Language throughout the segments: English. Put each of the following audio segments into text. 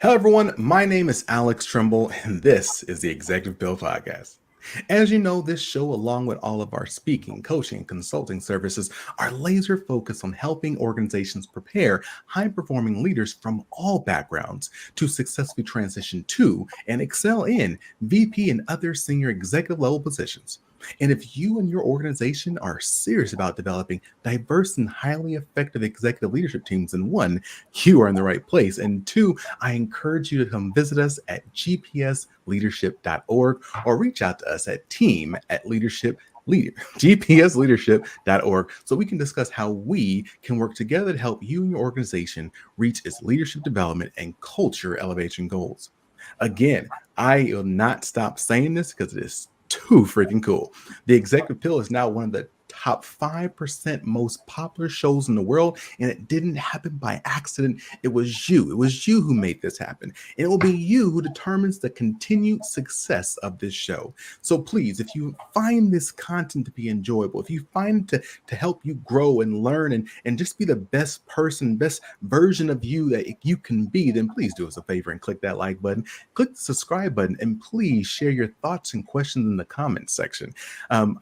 Hello, everyone. My name is Alex Tremble, and this is the Executive Bill Podcast. As you know, this show, along with all of our speaking, coaching, and consulting services, are laser focused on helping organizations prepare high performing leaders from all backgrounds to successfully transition to and excel in VP and other senior executive level positions. And if you and your organization are serious about developing diverse and highly effective executive leadership teams, then one, you are in the right place. And two, I encourage you to come visit us at gpsleadership.org or reach out to us at gpsleadership.org so we can discuss how we can work together to help you and your organization reach its leadership development and culture elevation goals. Again, I will not stop saying this because it is too freaking cool. The Executive Pill is now one of the top 5% most popular shows in the world, and it didn't happen by accident. It was you. It was you who made this happen. And it will be you who determines the continued success of this show. So please, if you find this content to be enjoyable, if you find it to help you grow and learn and just be the best person, best version of you that you can be, then please do us a favor and click that like button, click the subscribe button, and please share your thoughts and questions in the comments section.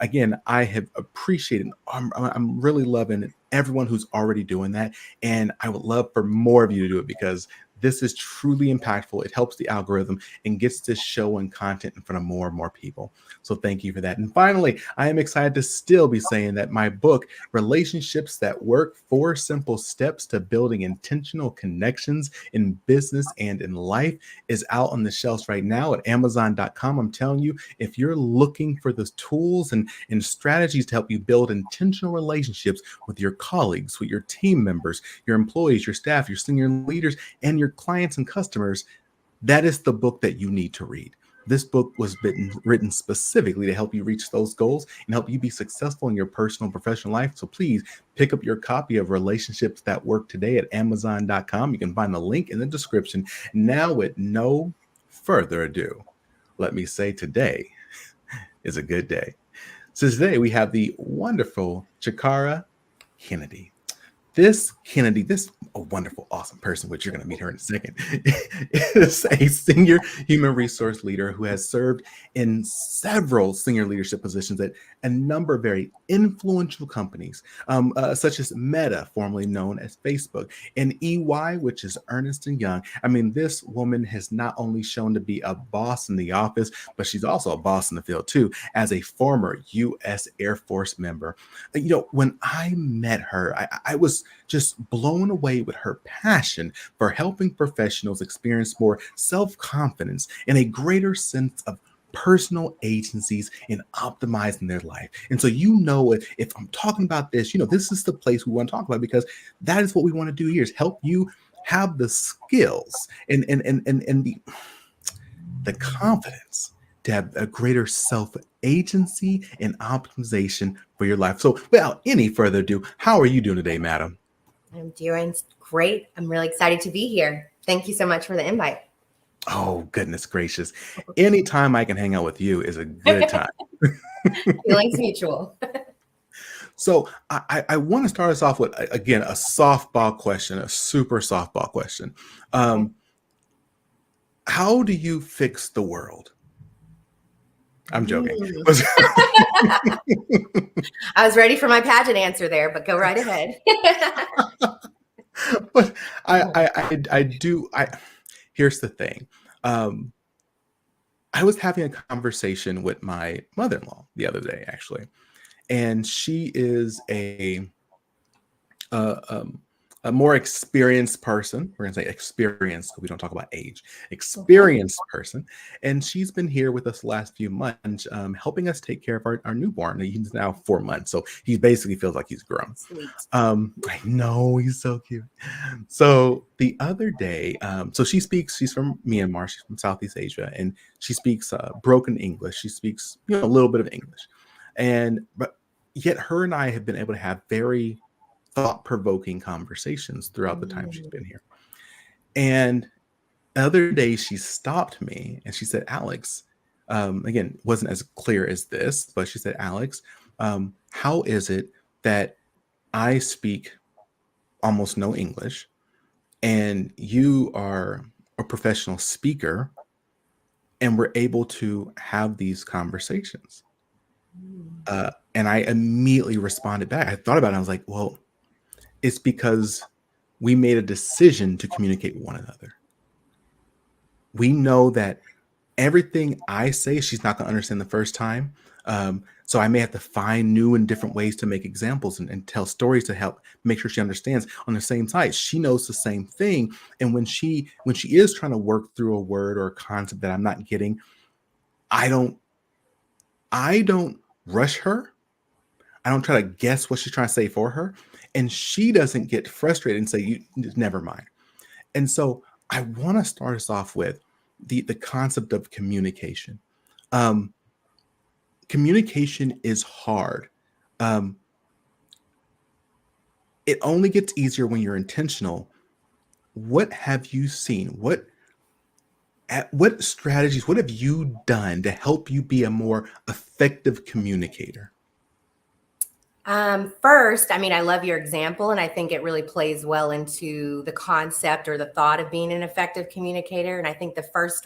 Again, I have appreciated, I'm really loving everyone who's already doing that. And I would love for more of you to do it because this is truly impactful. It helps the algorithm and gets this show and content in front of more and more people. So thank you for that. And finally, I am excited to still be saying that my book, Relationships That Work, 4 Simple Steps to Building Intentional Connections in Business and in Life, is out on the shelves right now at Amazon.com. I'm telling you, if you're looking for those tools and strategies to help you build intentional relationships with your colleagues, with your team members, your employees, your staff, your senior leaders, and your clients and customers, that is the book that you need to read. This book was written specifically to help you reach those goals and help you be successful in your personal and professional life. So please pick up your copy of Relationships That Work today at Amazon.com. You can find the link in the description. Now, with no further ado, let me say today is a good day. So today we have the wonderful Chikara Kennedy. This wonderful, awesome person, which you're going to meet her in a second, is a senior human resource leader who has served in several senior leadership positions at a number of very influential companies, such as Meta, formerly known as Facebook, and EY, which is Ernst & Young. I mean, this woman has not only shown to be a boss in the office, but she's also a boss in the field too, as a former U.S. Air Force member. You know, when I met her, I was just blown away with her passion for helping professionals experience more self-confidence and a greater sense of personal agencies in optimizing their life. And so, if I'm talking about this, this is the place we want to talk about, because that is what we want to do here, is help you have the skills and the confidence to have a greater self-agency and optimization for your life. So without any further ado, how are you doing today, madam? I'm doing great. I'm really excited to be here. Thank you so much for the invite. Oh, goodness gracious. Anytime I can hang out with you is a good time. Feelings mutual. So I want to start us off with, again, a softball question, a super softball question. How do you fix the world? I'm joking. I was ready for my pageant answer there, but go right ahead. But here's the thing. I was having a conversation with my mother-in-law the other day, actually, and she is a more experienced person. We're going to say experienced, because we don't talk about age. Experienced person. And she's been here with us the last few months, helping us take care of our newborn. He's now 4 months, so he basically feels like he's grown. Sweet. I know, he's so cute. So the other day, so she's from Myanmar, she's from Southeast Asia, and she speaks broken English. She speaks a little bit of English. But yet her and I have been able to have very thought-provoking conversations throughout the time she's been here. And the other day she stopped me and she said, Alex, again, wasn't as clear as this, but she said, Alex, how is it that I speak almost no English and you are a professional speaker, and we're able to have these conversations. Mm. And I immediately responded back. I thought about it. And I was like, well, it's because we made a decision to communicate with one another. We know that everything I say, she's not going to understand the first time. So I may have to find new and different ways to make examples and tell stories to help make sure she understands. On the same side, she knows the same thing. And when she is trying to work through a word or a concept that I'm not getting, I don't I don't rush her. I don't try to guess what she's trying to say for her. And she doesn't get frustrated and say, you never mind. And so I want to start us off with the concept of communication. Um, Communication is hard. Um, it only gets easier when you're intentional. What have you seen? What strategies, what have you done to help you be a more effective communicator? First, I mean, I love your example, and I think it really plays well into the concept or the thought of being an effective communicator. And I think the first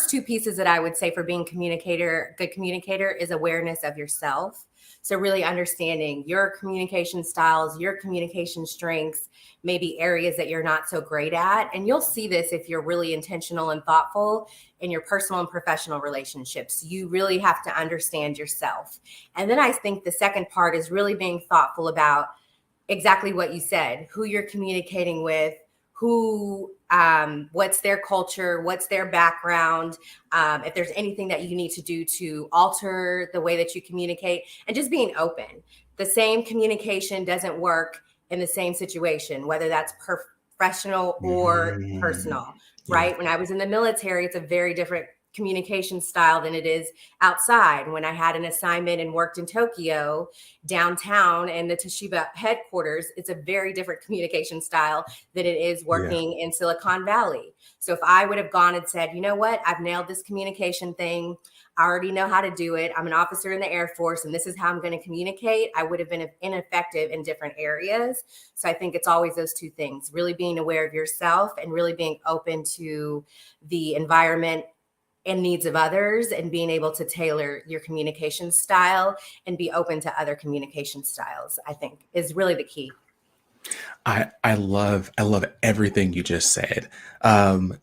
two pieces that I would say for being good communicator is awareness of yourself. So really understanding your communication styles, your communication strengths, maybe areas that you're not so great at. And you'll see this if you're really intentional and thoughtful in your personal and professional relationships. You really have to understand yourself. And then I think the second part is really being thoughtful about exactly what you said, who you're communicating with, what's their culture, what's their background, if there's anything that you need to do to alter the way that you communicate, and just being open. The same communication doesn't work in the same situation, whether that's professional or Mhm. personal, Yeah, right? When I was in the military, it's a very different communication style than it is outside. When I had an assignment and worked in Tokyo, downtown, and the Toshiba headquarters, it's a very different communication style than it is yeah. working in Silicon Valley. So if I would have gone and said, you know what, I've nailed this communication thing, I already know how to do it, I'm an officer in the Air Force, and this is how I'm going to communicate, I would have been ineffective in different areas. So I think it's always those two things, really being aware of yourself and really being open to the environment and needs of others, and being able to tailor your communication style and be open to other communication styles, I think is really the key. I love everything you just said.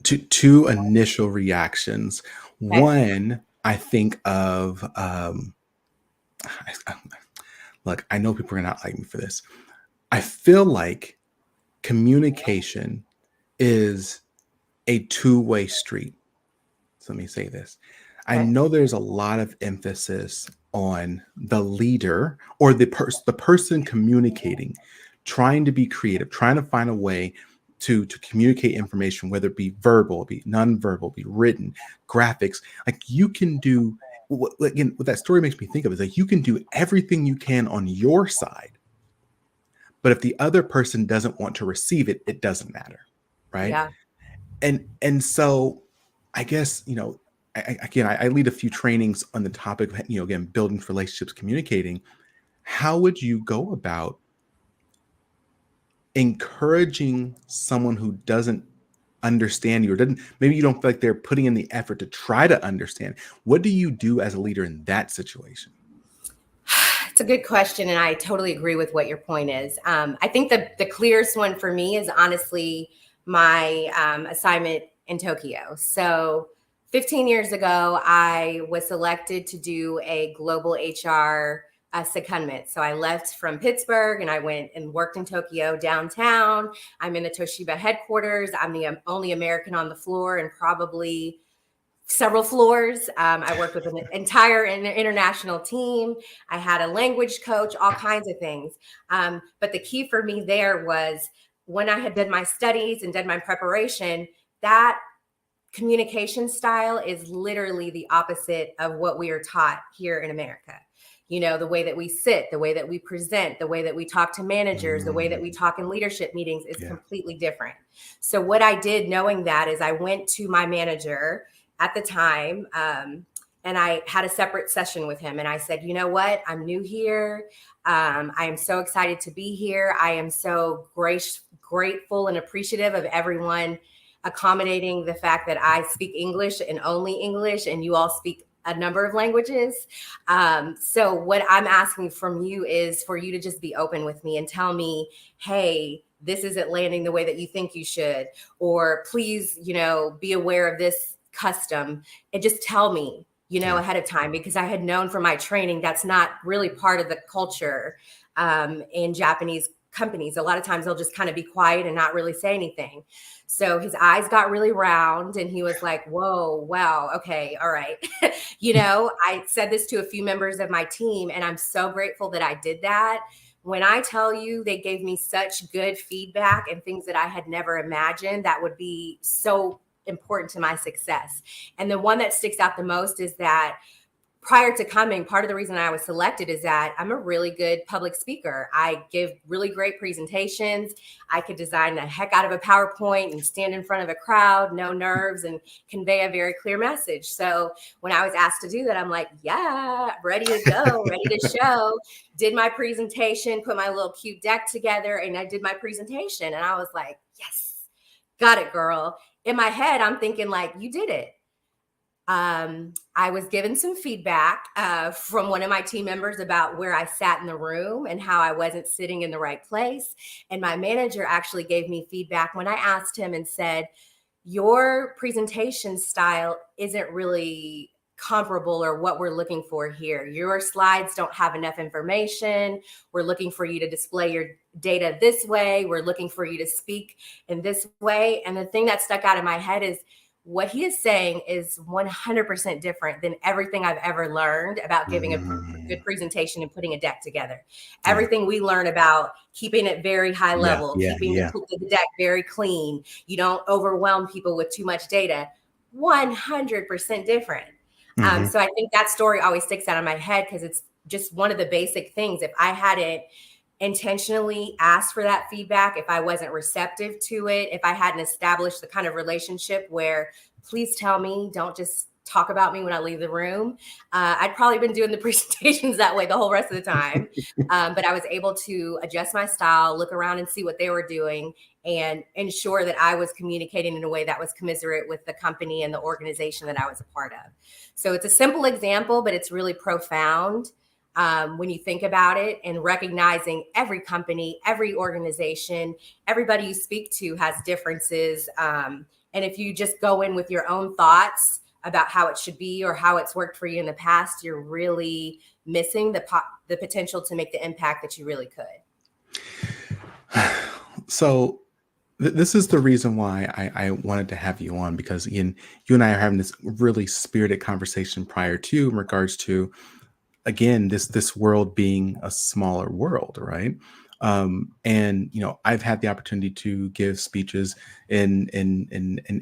Two initial reactions. Okay. One, I think of I- look, I know people are not like me for this. I feel like communication is a two-way street. So let me say this. I Okay. know there's a lot of emphasis on the leader or the person communicating, trying to be creative, trying to find a way to communicate information, whether it be verbal, be nonverbal, be written, graphics. Like you can do again, what that story makes me think of is like you can do everything you can on your side, but if the other person doesn't want to receive it, it doesn't matter, right? Yeah. And so I guess again I lead a few trainings on the topic of again building relationships, communicating. How would you go about encouraging someone who doesn't understand you or doesn't, maybe you don't feel like they're putting in the effort to try to understand? What do you do as a leader in that situation? It's a good question, and I totally agree with what your point is. I think the clearest one for me is honestly my assignment in Tokyo. So, 15 years ago, I was selected to do a global HR secondment. So I left from Pittsburgh and I went and worked in Tokyo downtown. I'm in the Toshiba headquarters. I'm the only American on the floor and probably several floors. I worked with an entire international team. I had a language coach, all kinds of things. But the key for me there was when I had done my studies and done my preparation, that communication style is literally the opposite of what we are taught here in America. You know, the way that we sit, the way that we present, the way that we talk to managers, the way that we Mm, talk in leadership meetings is yeah. completely different. So, what I did knowing that is I went to my manager at the time, and I had a separate session with him. And I said, you know what? I'm new here. I am so excited to be here. I am so grateful and appreciative of everyone accommodating the fact that I speak English and only English, and you all speak a number of languages. So what I'm asking from you is for you to just be open with me and tell me, hey, this isn't landing the way that you think you should, or please, be aware of this custom, and just tell me, ahead of time, because I had known from my training that's not really part of the culture in Japanese companies. A lot of times they'll just kind of be quiet and not really say anything. So his eyes got really round and he was like, whoa, wow, okay, all right. I said this to a few members of my team, and I'm so grateful that I did that. When I tell you they gave me such good feedback and things that I had never imagined that would be so important to my success. And the one that sticks out the most is that prior to coming, part of the reason I was selected is that I'm a really good public speaker. I give really great presentations. I could design the heck out of a PowerPoint and stand in front of a crowd, no nerves, and convey a very clear message. So when I was asked to do that, I'm like, yeah, ready to go, ready to show. Did my presentation, put my little cute deck together, and I did my presentation. And I was like, yes, got it, girl. In my head, I'm thinking like, you did it. I was given some feedback from one of my team members about where I sat in the room and how I wasn't sitting in the right place. And my manager actually gave me feedback when I asked him and said, your presentation style isn't really comparable or what we're looking for here. Your slides don't have enough information. We're looking for you to display your data this way. We're looking for you to speak in this way. And the thing that stuck out in my head is, what he is saying is 100% different than everything I've ever learned about giving a good presentation and putting a deck together. Everything we learn about keeping it very high level, keeping the deck very clean. You don't overwhelm people with too much data. 100% different. So I think that story always sticks out in my head because it's just one of the basic things. If I hadn't intentionally asked for that feedback, if I wasn't receptive to it, if I hadn't established the kind of relationship where please tell me, don't just talk about me when I leave the room, I'd probably been doing the presentations that way the whole rest of the time. But I was able to adjust my style, look around and see what they were doing, and ensure that I was communicating in a way that was commensurate with the company and the organization that I was a part of. So it's a simple example, but it's really profound. When you think about it, and recognizing every company, every organization, everybody you speak to has differences. And if you just go in with your own thoughts about how it should be or how it's worked for you in the past, you're really missing the potential to make the impact that you really could. So this is the reason why I wanted to have you on, because you and I are having this really spirited conversation prior to in regards to, again, this world being a smaller world, right? And I've had the opportunity to give speeches in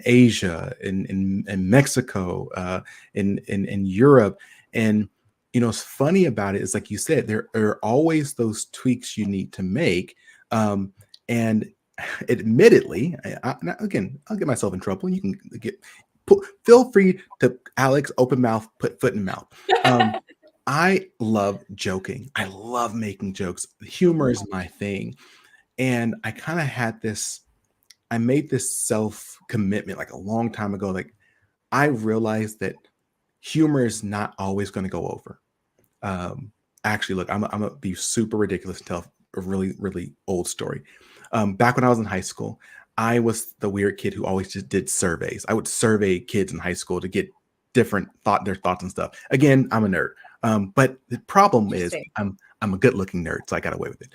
Asia, in Mexico, in Europe, and what's funny about it is, like you said, there are always those tweaks you need to make, and admittedly, again, I'll get myself in trouble. You can feel free to, Alex, open mouth, put foot in mouth. I love joking. I love making jokes. Humor is my thing. And I kind of I made this self-commitment like a long time ago. Like, I realized that humor is not always going to go over. Actually, look, I'm going to be super ridiculous and tell a really, really old story. Back when I was in high school, I was the weird kid who always just did surveys. I would survey kids in high school to get their thoughts and stuff. Again, I'm a nerd. But the problem is I'm a good looking nerd, so I got away with it.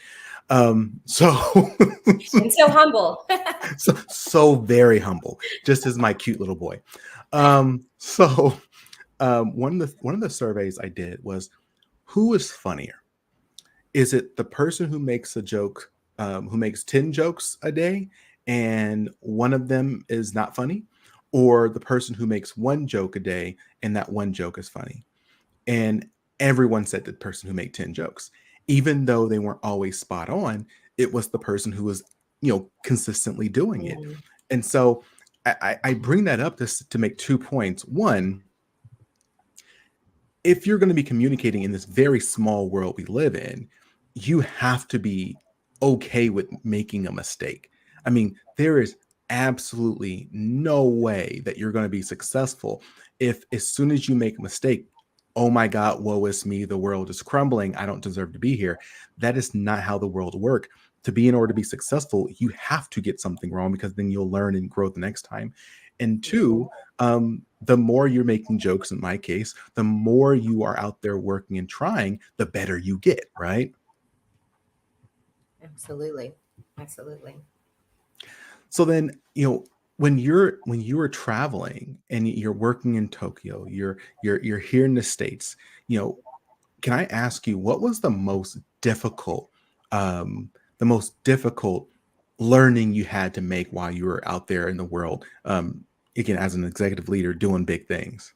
And so humble. so very humble, just as my cute little boy. One of the surveys I did was, who is funnier? Is it the person who makes a joke, who makes 10 jokes a day and one of them is not funny, or the person who makes one joke a day and that one joke is funny? And everyone said the person who made 10 jokes, even though they weren't always spot on. It was the person who was, consistently doing it. And so I bring that up to make 2 points. One, if you're going to be communicating in this very small world we live in, you have to be okay with making a mistake. I mean, there is absolutely no way that you're going to be successful if as soon as you make a mistake, oh my God, woe is me, the world is crumbling, I don't deserve to be here. That is not how the world works. To be in order to be successful, you have to get something wrong because then you'll learn and grow the next time. And two, the more you're making jokes, in my case, the more you are out there working and trying, the better you get, right? Absolutely. Absolutely. So then, when you are traveling and you're working in Tokyo, you're here in the States, can I ask you what was the most difficult learning you had to make while you were out there in the world? Again, as an executive leader doing big things.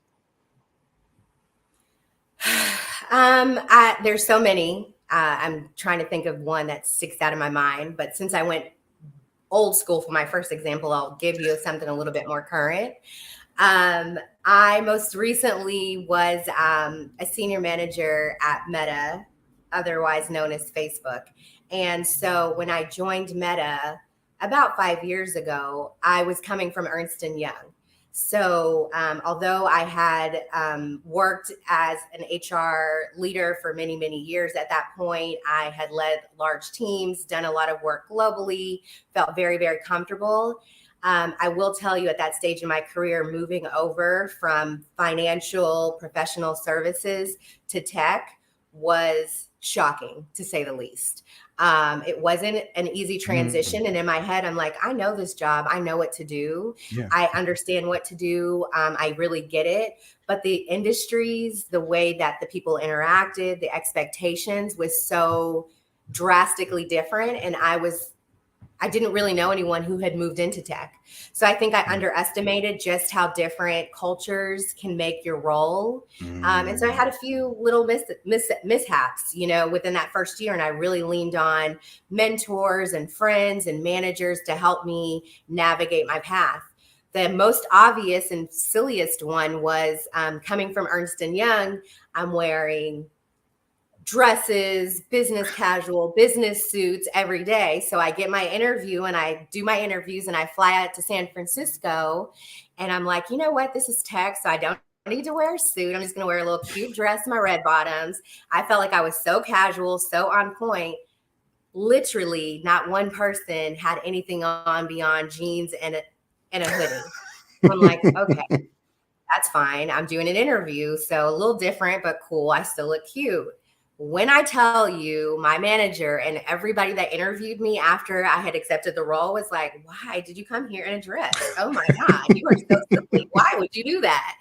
There's so many. I'm trying to think of one that sticks out of my mind, but since I went old school for my first example, I'll give you something a little bit more current. I most recently was a senior manager at Meta, otherwise known as Facebook. And so when I joined Meta about 5 years ago, I was coming from Ernst & Young. So although I had worked as an HR leader for many, many years at that point, I had led large teams, done a lot of work globally, felt very, very comfortable. I will tell you at that stage in my career, moving over from financial professional services to tech was shocking, to say the least. It wasn't an easy transition. And in my head, I'm like, I know this job. I know what to do. Yeah. I understand what to do. I really get it. But the industries, the way that the people interacted, the expectations was so drastically different. And I didn't really know anyone who had moved into tech. So I think I underestimated just how different cultures can make your role. And so I had a few little mishaps, within that first year. And I really leaned on mentors and friends and managers to help me navigate my path. The most obvious and silliest one was coming from Ernst & Young. I'm wearing dresses, business casual, business suits every day. So I get my interview and I do my interviews and I fly out to San Francisco and I'm like, you know what? This is tech, so I don't need to wear a suit. I'm just going to wear a little cute dress, my red bottoms. I felt like I was so casual, so on point. Literally not one person had anything on beyond jeans and a hoodie. I'm like, okay, that's fine. I'm doing an interview. So a little different, but cool. I still look cute. When I tell you, my manager and everybody that interviewed me after I had accepted the role was like, why did you come here in a dress? Oh my God, you are so silly. Why would you do that?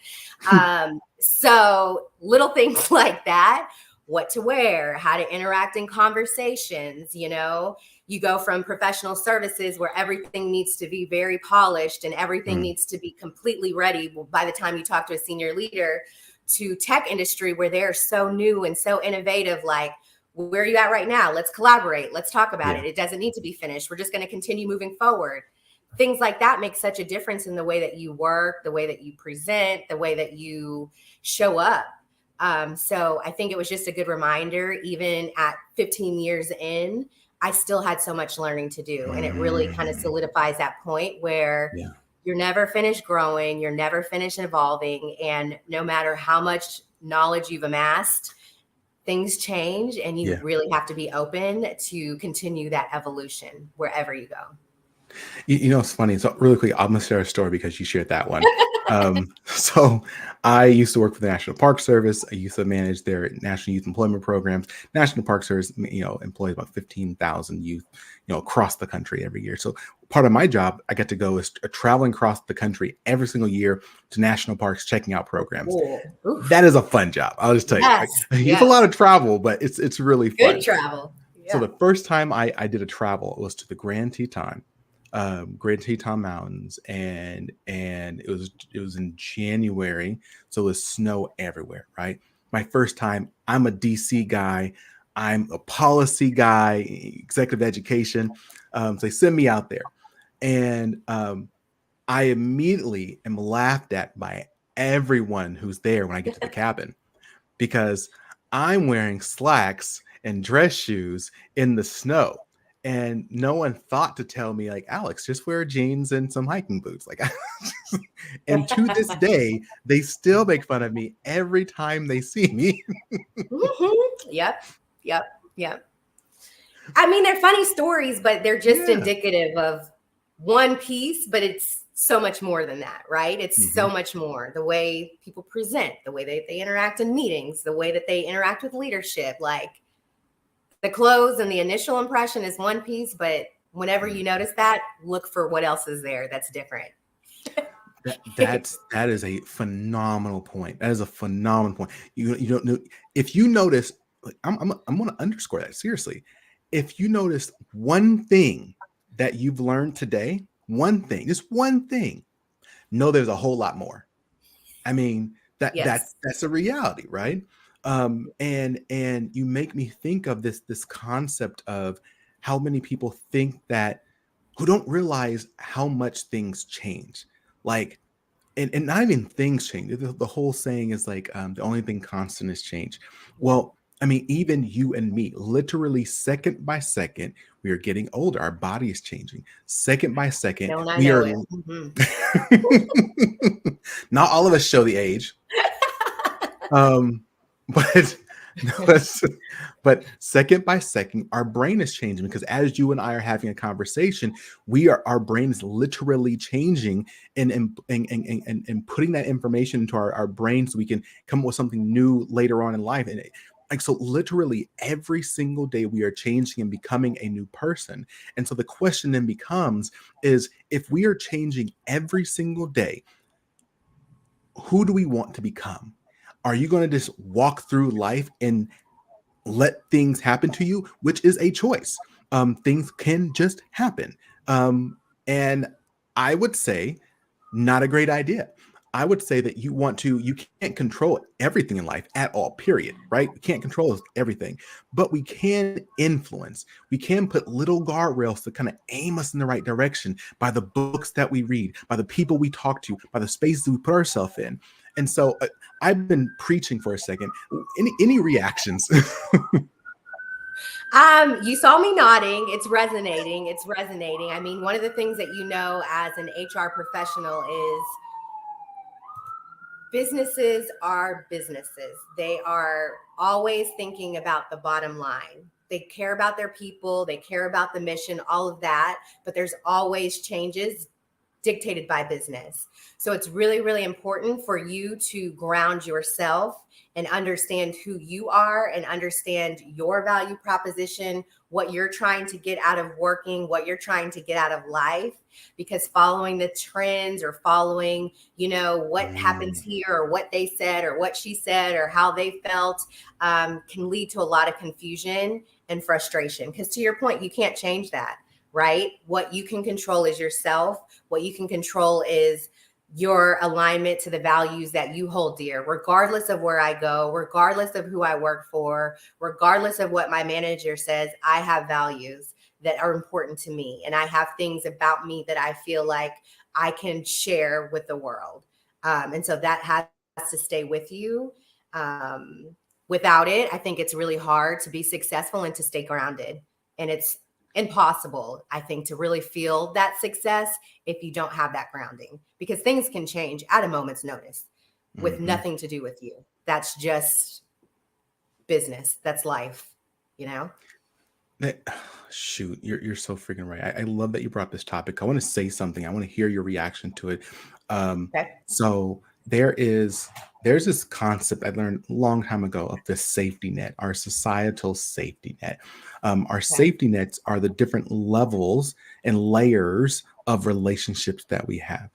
So little things like that, what to wear, how to interact in conversations, you go from professional services where everything needs to be very polished and everything needs to be completely ready by the time you talk to a senior leader, to tech industry where they're so new and so innovative. Like, where are you at right now? Let's collaborate. Let's talk about it. It doesn't need to be finished. We're just going to continue moving forward. Things like that make such a difference in the way that you work, the way that you present, the way that you show up. So I think it was just a good reminder, even at 15 years in, I still had so much learning to do. And it really kind of solidifies that point where you're never finished growing, you're never finished evolving. And no matter how much knowledge you've amassed, things change and you really have to be open to continue that evolution wherever you go. It's funny. So really quick, I'm gonna share a story because you shared that one. So I used to work for the National Park Service. I used to manage their National Youth Employment Programs. National Park Service, employs about 15,000 youth, across the country every year. So part of my job, I get to go is traveling across the country every single year to national parks, checking out programs. That is a fun job. I'll just tell you, it's a lot of travel, but it's really fun. Good travel. Yeah. So the first time I did a travel, it was to the Grand Teton. Great Teton Mountains, and it was in January, so it was snow everywhere. Right, my first time. I'm a DC guy. I'm a policy guy, executive education. So they send me out there, and I immediately am laughed at by everyone who's there when I get to the cabin because I'm wearing slacks and dress shoes in the snow. And no one thought to tell me, like, Alex, just wear jeans and some hiking boots. Like, and to this day, they still make fun of me every time they see me. Yep. Yep. Yep. I mean, they're funny stories, but they're just Yeah. indicative of one piece, but it's so much more than that, right? It's so much more. The way people present, the way they interact in meetings, the way that they interact with leadership, like the close and the initial impression is one piece, but whenever you notice that, look for what else is there that's different. That is a phenomenal point. That is a phenomenal point. You don't know if you notice. Like, I'm going to underscore that seriously. If you notice one thing that you've learned today, one thing, just one thing, know there's a whole lot more. I mean, Yes. that's a reality, right? And you make me think of this concept of how many people think that, who don't realize how much things change. Like, and not even things change. The whole saying is like, the only thing constant is change. Yeah. Well, I mean, even you and me, literally second by second, we are getting older. Our body is changing. Second by second, Don't I we know are. it? Mhm. Not all of us show the age, um, but but second by second, our brain is changing, because as you and I are having a conversation, our brain is literally changing and putting that information into our brain so we can come up with something new later on in life. And like, so literally every single day we are changing and becoming a new person. And so the question then becomes is, if we are changing every single day, who do we want to become? Are you going to just walk through life and let things happen to you, which is a choice? Things can just happen. And I would say, not a great idea. I would say that you can't control everything in life at all, period, right? We can't control everything, but we can influence. We can put little guardrails to kind of aim us in the right direction by the books that we read, by the people we talk to, by the spaces we put ourselves in. And so I've been preaching for a second. Any reactions? You saw me nodding. It's resonating. It's resonating. I mean, one of the things that you know as an HR professional is businesses are businesses. They are always thinking about the bottom line. They care about their people, they care about the mission, all of that, but there's always changes dictated by business. So it's really, really important for you to ground yourself and understand who you are and understand your value proposition, what you're trying to get out of working, what you're trying to get out of life. Because following the trends or following, what happens here or what they said or what she said or how they felt can lead to a lot of confusion and frustration. Because to your point, you can't change that, right? What you can control is yourself. What you can control is your alignment to the values that you hold dear, regardless of where I go, regardless of who I work for, regardless of what my manager says. I have values that are important to me, and I have things about me that I feel like I can share with the world. And so that has to stay with you. Without it, I think it's really hard to be successful and to stay grounded. And it's impossible, I think, to really feel that success if you don't have that grounding, because things can change at a moment's notice with nothing to do with you. That's just business. That's life, you know? Shoot, you're so freaking right. I love that you brought this topic. I want to say something. I want to hear your reaction to it. Okay. So there's this concept I learned a long time ago of the safety net, our societal safety net. Our safety nets are the different levels and layers of relationships that we have.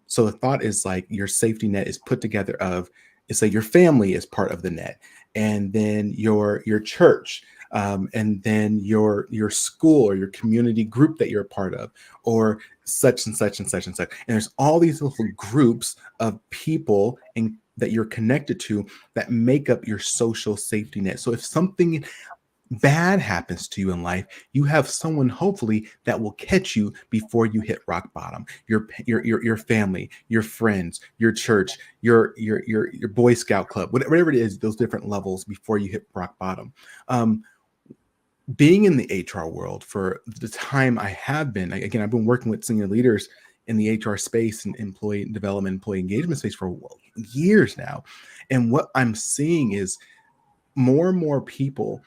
So the thought is like, your safety net is put together of, it's like your family is part of the net, and then your church, and then your school or your community group that you're a part of, or such and such and such and such. And there's all these little groups of people and that you're connected to that make up your social safety net. So if something bad happens to you in life, you have someone hopefully that will catch you before you hit rock bottom. Your family, your friends, your church, your Boy Scout club, whatever it is, those different levels before you hit rock bottom. being in the HR world for the time I have been, again, I've been working with senior leaders in the HR space and employee development, employee engagement space for years now. And what I'm seeing is more and more people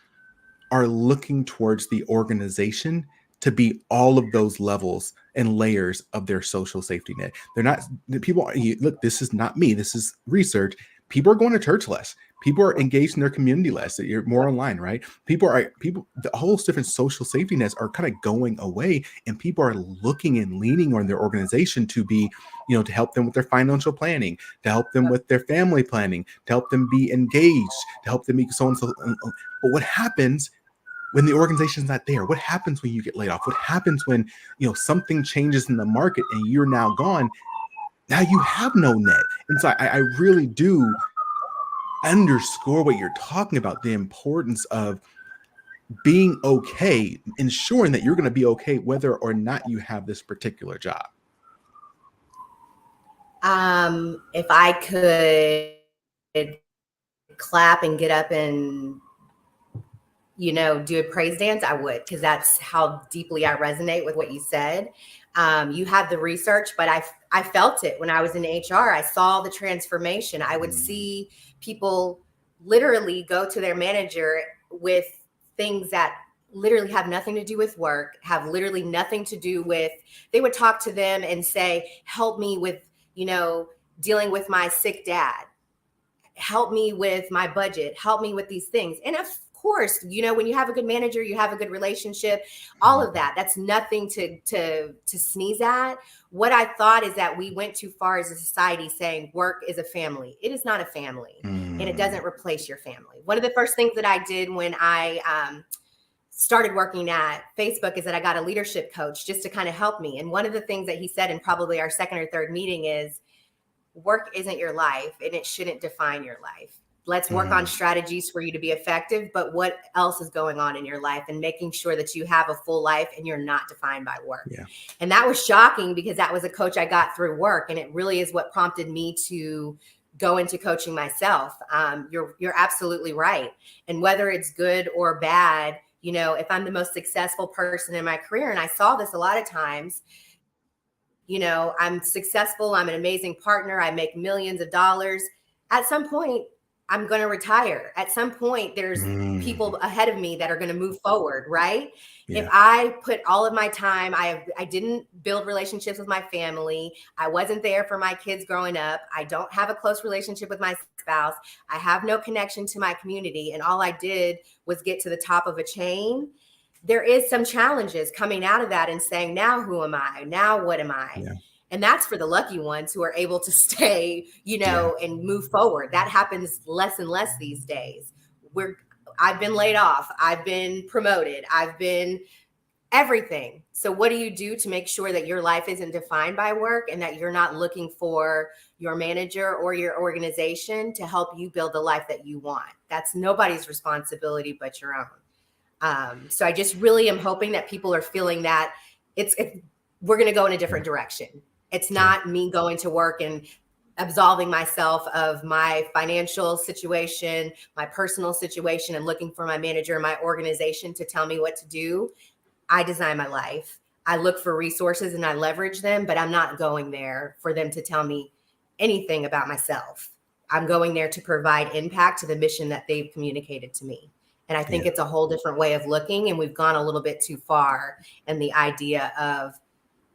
are looking towards the organization to be all of those levels and layers of their social safety net. They're not, the people, look, this is not me, this is research. People are going to church less. People are engaged in their community less. You're more online, right? The whole different social safety nets are kind of going away, and people are looking and leaning on their organization to be, to help them with their financial planning, to help them with their family planning, to help them be engaged, to help them be so and so. But what happens when the organization's not there? What happens when you get laid off? What happens when something changes in the market and you're now gone? Now you have no net. And so I really do underscore what you're talking about, the importance of being okay, ensuring that you're going to be okay whether or not you have this particular job. If I could clap and get up and do a praise dance, I would, because that's how deeply I resonate with what you said. You have the research, but I felt it when I was in HR. I saw the transformation. I would see people literally go to their manager with things that literally have nothing to do with work, have literally nothing to do with, they would talk to them and say, help me with, dealing with my sick dad, help me with my budget, help me with these things. And of course, when you have a good manager, you have a good relationship, all of that, that's nothing to sneeze at. What I thought is that we went too far as a society saying work is a family. It is not a family, and it doesn't replace your family. One of the first things that I did when I started working at Facebook is that I got a leadership coach just to kind of help me. And one of the things that he said in probably our second or third meeting is, work isn't your life and it shouldn't define your life. Let's work on strategies for you to be effective, but what else is going on in your life, and making sure that you have a full life and you're not defined by work. Yeah. And that was shocking, because that was a coach I got through work. And it really is what prompted me to go into coaching myself. You're absolutely right. And whether it's good or bad, if I'm the most successful person in my career, and I saw this a lot of times, I'm successful, I'm an amazing partner, I make millions of dollars. At some point, I'm going to retire. At some point, there's people ahead of me that are going to move forward, right? Yeah. If I put all of my time, I didn't build relationships with my family. I wasn't there for my kids growing up. I don't have a close relationship with my spouse. I have no connection to my community. And all I did was get to the top of a chain. There is some challenges coming out of that and saying, now who am I? Now what am I? Yeah. And that's for the lucky ones who are able to stay, and move forward. That happens less and less these days. I've been laid off. I've been promoted. I've been everything. So what do you do to make sure that your life isn't defined by work, and that you're not looking for your manager or your organization to help you build the life that you want? That's nobody's responsibility but your own. So I just really am hoping that people are feeling that we're going to go in a different direction. It's not me going to work and absolving myself of my financial situation, my personal situation, and looking for my manager and my organization to tell me what to do. I design my life. I look for resources and I leverage them, but I'm not going there for them to tell me anything about myself. I'm going there to provide impact to the mission that they've communicated to me. And I think it's a whole different way of looking, and we've gone a little bit too far in the idea of,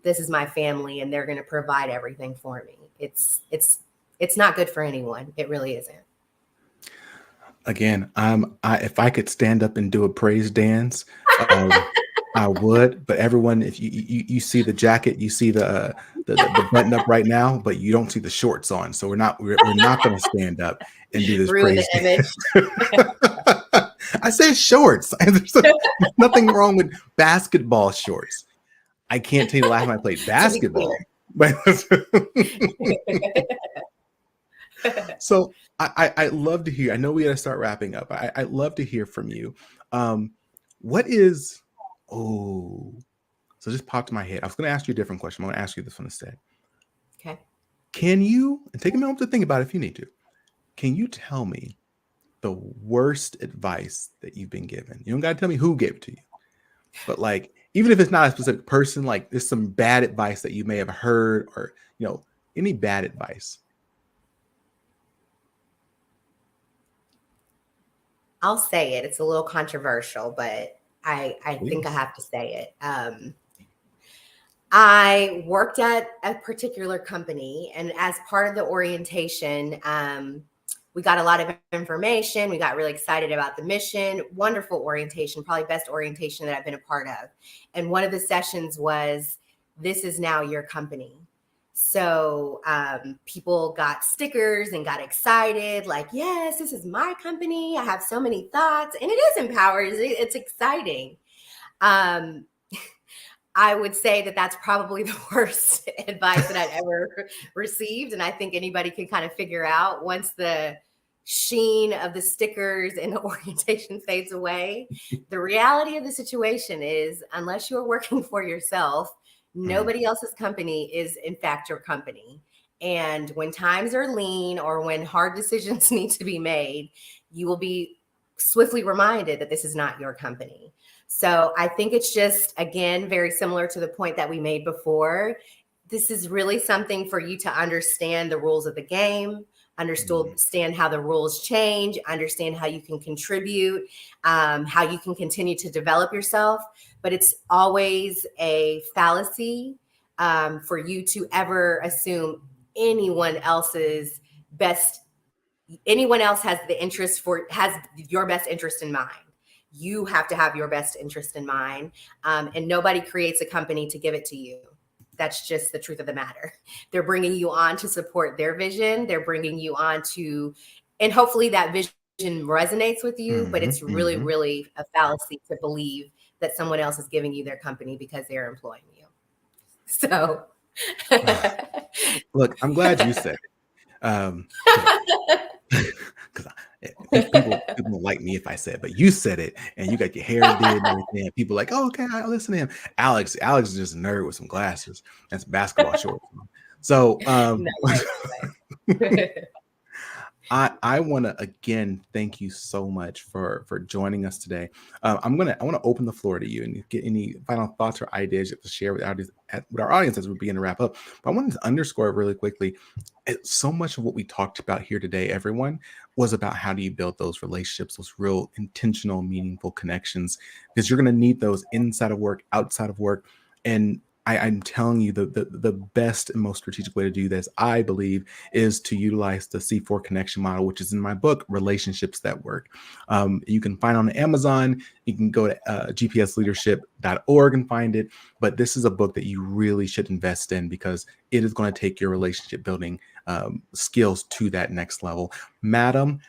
this is my family and they're going to provide everything for me. It's not good for anyone. It really isn't. Again, if I could stand up and do a praise dance, I would. But everyone, if you see the jacket, you see the button up right now, but you don't see the shorts on. So we're not going to stand up and do this Ruin praise the dance. I said shorts. There's nothing wrong with basketball shorts. I can't tell you the last time I played basketball. So I love to hear. I know we got to start wrapping up. I love to hear from you. What is? So just popped in my head. I was going to ask you a different question. I'm going to ask you this one instead. Okay. Can you, and take a moment to think about it if you need to, can you tell me the worst advice that you've been given? You don't got to tell me who gave it to you, but like, even if it's not a specific person, like there's some bad advice that you may have heard, or, any bad advice. I'll say it. It's a little controversial, but I think I Please. have to say it. I worked at a particular company, and as part of the orientation, we got a lot of information. We got really excited about the mission. Wonderful orientation, probably best orientation that I've been a part of. And one of the sessions was, "This is now your company." So people got stickers and got excited, like, "Yes, this is my company. I have so many thoughts," and it is empowering. It's exciting. Um, I would say that that's probably the worst advice that I've ever received. And I think anybody can kind of figure out, once the sheen of the stickers and the orientation fades away, the reality of the situation is, unless you're working for yourself, nobody else's company is in fact your company. And when times are lean, or when hard decisions need to be made, you will be swiftly reminded that this is not your company. So I think it's just, again, very similar to the point that we made before. This is really something for you to understand the rules of the game, understand how the rules change, understand how you can contribute, how you can continue to develop yourself. But it's always a fallacy for you to ever assume anyone else has your best interest in mind. You have to have your best interest in mind. And nobody creates a company to give it to you. That's just the truth of the matter. They're bringing you on to support their vision. They're bringing you on and hopefully that vision resonates with you, but it's really, really a fallacy to believe that someone else is giving you their company because they're employing you. So. Look, I'm glad you said it. Because people don't like me if I said it, but you said it, and you got your hair did and everything. And people are like, "Oh, okay, I'll listen to him." Alex is just a nerd with some glasses and some basketball shorts. So I want to again thank you so much for joining us today. I want to open the floor to you and get any final thoughts or ideas to share with our audience as we begin to wrap up. But I wanted to underscore really quickly, so much of what we talked about here today, everyone, was about how do you build those relationships, those real intentional, meaningful connections, because you're going to need those inside of work, outside of work. And I'm telling you, the best and most strategic way to do this, I believe, is to utilize the C4 connection model, which is in my book, Relationships That Work. You can find it on Amazon. You can go to gpsleadership.org and find it. But this is a book that you really should invest in, because it is going to take your relationship building skills to that next level. Madam,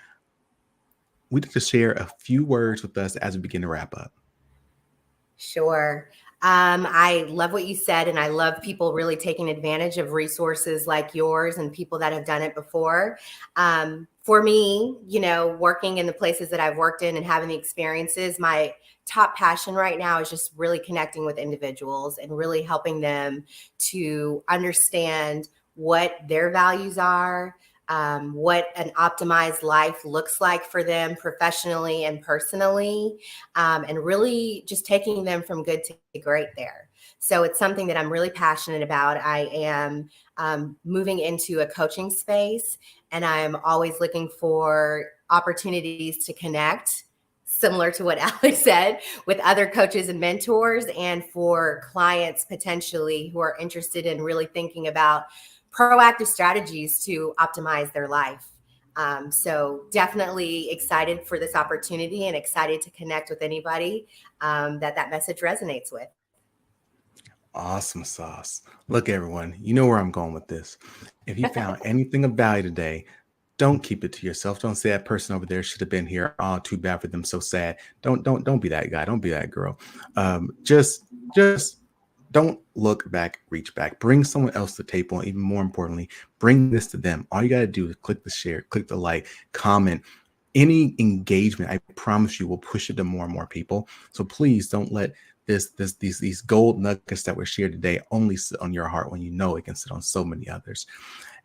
we'd like to share a few words with us as we begin to wrap up. Sure. I love what you said, and I love people really taking advantage of resources like yours and people that have done it before. For me, working in the places that I've worked in and having the experiences, my top passion right now is just really connecting with individuals and really helping them to understand what their values are, what an optimized life looks like for them professionally and personally, and really just taking them from good to great there. So it's something that I'm really passionate about. I am moving into a coaching space, and I'm always looking for opportunities to connect, similar to what Alex said, with other coaches and mentors, and for clients potentially who are interested in really thinking about proactive strategies to optimize their life. So definitely excited for this opportunity and excited to connect with anybody that message resonates with. Awesome sauce. Look, everyone, you know where I'm going with this. If you found anything of value today, don't keep it to yourself. Don't say that person over there should have been here. Oh, too bad for them. So sad. Don't be that guy. Don't be that girl. Just don't look back, reach back, bring someone else to the table. And even more importantly, bring this to them. All you got to do is click the share, click the like, comment. Any engagement, I promise you, will push it to more and more people. So please don't let these gold nuggets that were shared today only sit on your heart when you know it can sit on so many others.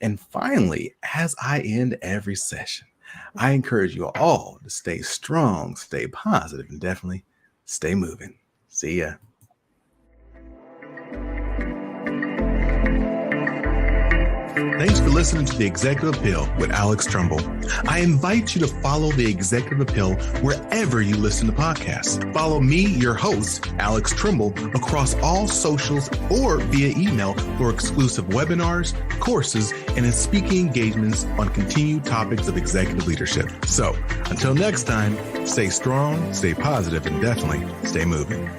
And finally, as I end every session, I encourage you all to stay strong, stay positive, and definitely stay moving. See ya. Thanks for listening to The Executive Appeal with Alex Tremble. I invite you to follow The Executive Appeal wherever you listen to podcasts. Follow me, your host, Alex Tremble, across all socials or via email for exclusive webinars, courses, and in speaking engagements on continued topics of executive leadership. So until next time, stay strong, stay positive, and definitely stay moving.